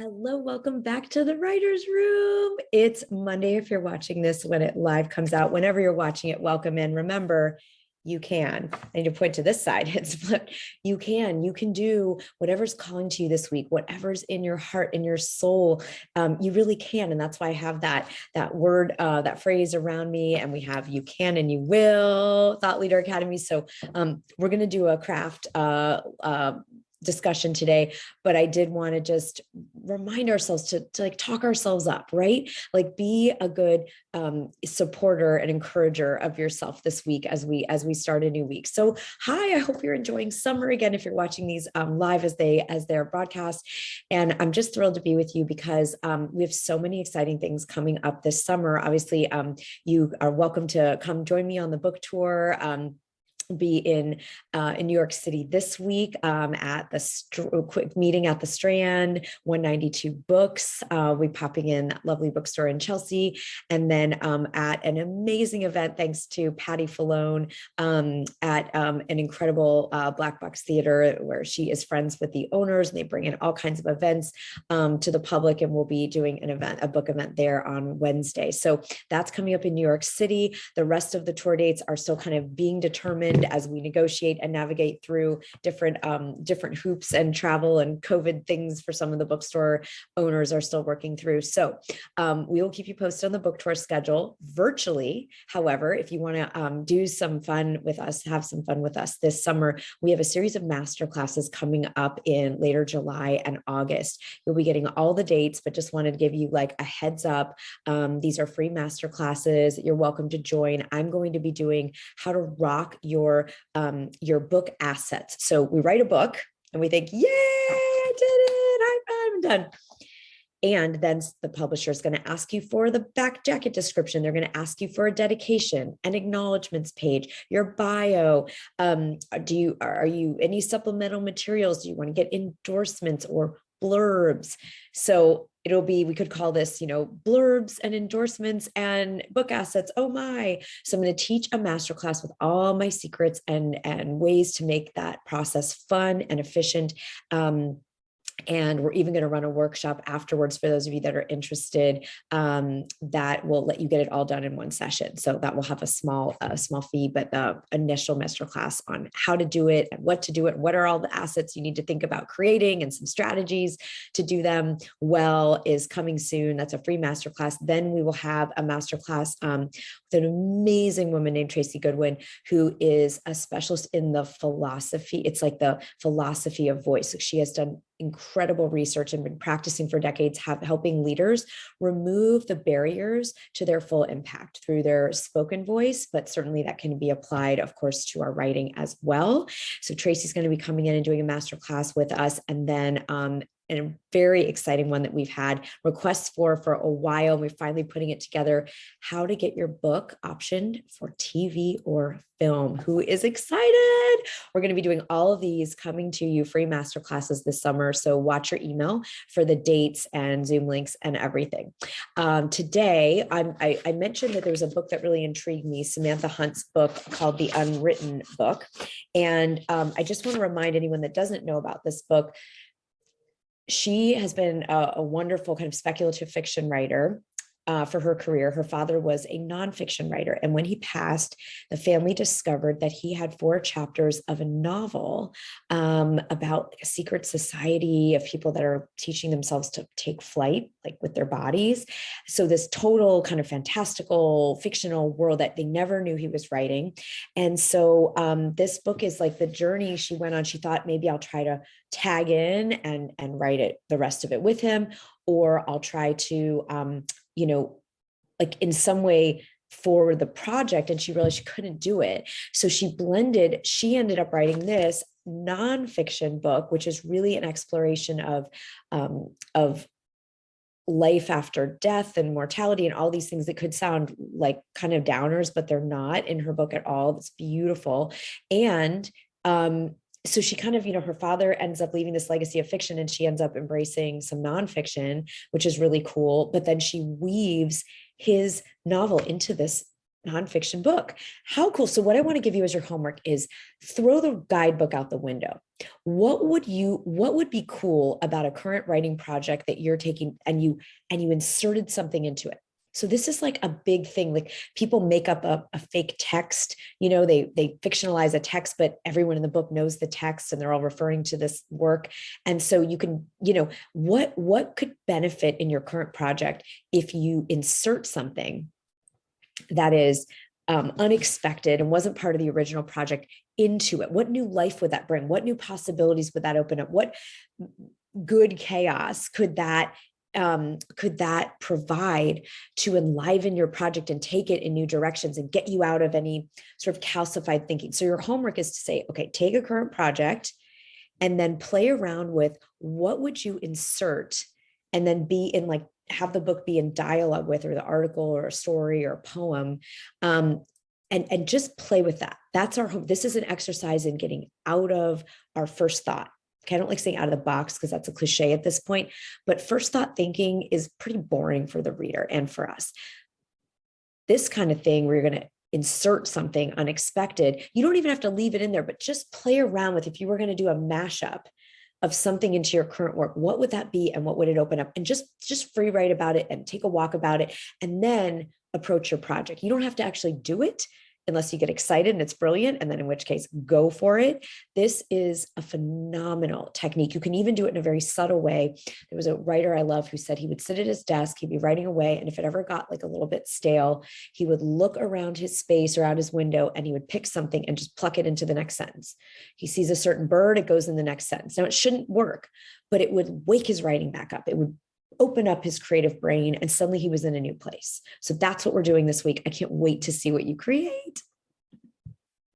Hello, welcome back to the writer's room. It's Monday if you're watching this when it live comes out. Whenever you're watching it, welcome in. Remember, you can. I need to point to this side. It's flipped. You can do whatever's calling to you this week, whatever's in your heart, in your soul. You really can. And that's why I have that word, that phrase around me. And we have you can and you will, Thought Leader Academy. So we're going to do a craft discussion today, but I did want to just remind ourselves to like talk ourselves up, right? Like be a good supporter and encourager of yourself this week as we start a new week. So hi, I hope you're enjoying summer again if you're watching these live as they're broadcast. And I'm just thrilled to be with you because we have so many exciting things coming up this summer. Obviously, you are welcome to come join me on the book tour. Be in New York City this week at the quick meeting at the Strand, 192 Books. We're popping in that lovely bookstore in Chelsea, and then at an amazing event thanks to Patty Falone at an incredible Black Box Theater where she is friends with the owners, and they bring in all kinds of events to the public, and we'll be doing a book event there on Wednesday. So that's coming up in New York City. The rest of the tour dates are still kind of being determined as we negotiate and navigate through different hoops and travel and COVID things for some of the bookstore owners are still working through. So we will keep you posted on the book tour schedule virtually. However, if you want to do some fun with us, have some fun with us this summer, we have a series of masterclasses coming up in later July and August. You'll be getting all the dates, but just wanted to give you like a heads up. These are free masterclasses. You're welcome to join. I'm going to be doing how to rock your book assets. So we write a book and we think, yay, I did it. I'm done. And then the publisher is going to ask you for the back jacket description. They're going to ask you for a dedication, an acknowledgments page, your bio. Are you any supplemental materials? Do you want to get endorsements or blurbs? So we could call this, blurbs and endorsements and book assets. Oh my. So I'm going to teach a masterclass with all my secrets and ways to make that process fun and efficient. And we're even going to run a workshop afterwards for those of you that are interested that will let you get it all done in one session. So that will have a small fee, but the initial masterclass on how to do it and what to do it, what are all the assets you need to think about creating and some strategies to do them well is coming soon. That's a free masterclass. Then we will have a masterclass with an amazing woman named Tracy Goodwin, who is a specialist in the philosophy. It's like the philosophy of voice. She has done incredible research and been practicing for decades, helping leaders remove the barriers to their full impact through their spoken voice, but certainly that can be applied, of course, to our writing as well. So Tracy's going to be coming in and doing a masterclass with us, and then and a very exciting one that we've had requests for a while. We're finally putting it together, how to get your book optioned for TV or film. Who is excited? We're going to be doing all of these coming to you free masterclasses this summer. So watch your email for the dates and Zoom links and everything. Today, I mentioned that there was a book that really intrigued me, Samantha Hunt's book called The Unwritten Book. And I just want to remind anyone that doesn't know about this book, she has been a wonderful kind of speculative fiction writer for her career. Her father was a nonfiction writer. And when he passed, the family discovered that he had 4 chapters of a novel about a secret society of people that are teaching themselves to take flight, like with their bodies. So this total kind of fantastical, fictional world that they never knew he was writing. And so this book is like the journey she went on. She thought, maybe I'll try to tag in and write it, the rest of it with him, or I'll try to, like in some way forward the project. And she realized she couldn't do it. So she ended up writing this nonfiction book, which is really an exploration of life after death and mortality and all these things that could sound like kind of downers, but they're not in her book at all. It's beautiful. And so she kind of, her father ends up leaving this legacy of fiction, and she ends up embracing some nonfiction, which is really cool. But then she weaves his novel into this nonfiction book. How cool. So what I want to give you as your homework is throw the guidebook out the window. what would be cool about a current writing project that you're taking, and you inserted something into it? So this is like a big thing. Like people make up a fake text, they fictionalize a text, but everyone in the book knows the text and they're all referring to this work. And so you can, what could benefit in your current project if you insert something that is unexpected and wasn't part of the original project into it? What new life would that bring? What new possibilities would that open up? What good chaos could that provide to enliven your project and take it in new directions and get you out of any sort of calcified thinking? So your homework is to say, okay, take a current project and then play around with what would you insert, and then be in, like, have the book be in dialogue with, or the article or a story or a poem. And just play with that. That's our hope. This is an exercise in getting out of our first thought. Okay, I don't like saying out of the box because that's a cliche at this point, but first thought thinking is pretty boring for the reader and for us. This kind of thing where you're going to insert something unexpected, you don't even have to leave it in there, but just play around with, if you were going to do a mashup of something into your current work, what would that be and what would it open up? And just free write about it and take a walk about it, and then approach your project. You don't have to actually do it unless you get excited and it's brilliant, and then in which case, go for it. This is a phenomenal technique. You can even do it in a very subtle way. There was a writer I love who said he would sit at his desk, he'd be writing away, and if it ever got like a little bit stale, he would look around his space or out his window and he would pick something and just pluck it into the next sentence. He sees a certain bird, it goes in the next sentence. Now, it shouldn't work, but it would wake his writing back up. It would open up his creative brain, and suddenly he was in a new place. So that's what we're doing this week. I can't wait to see what you create.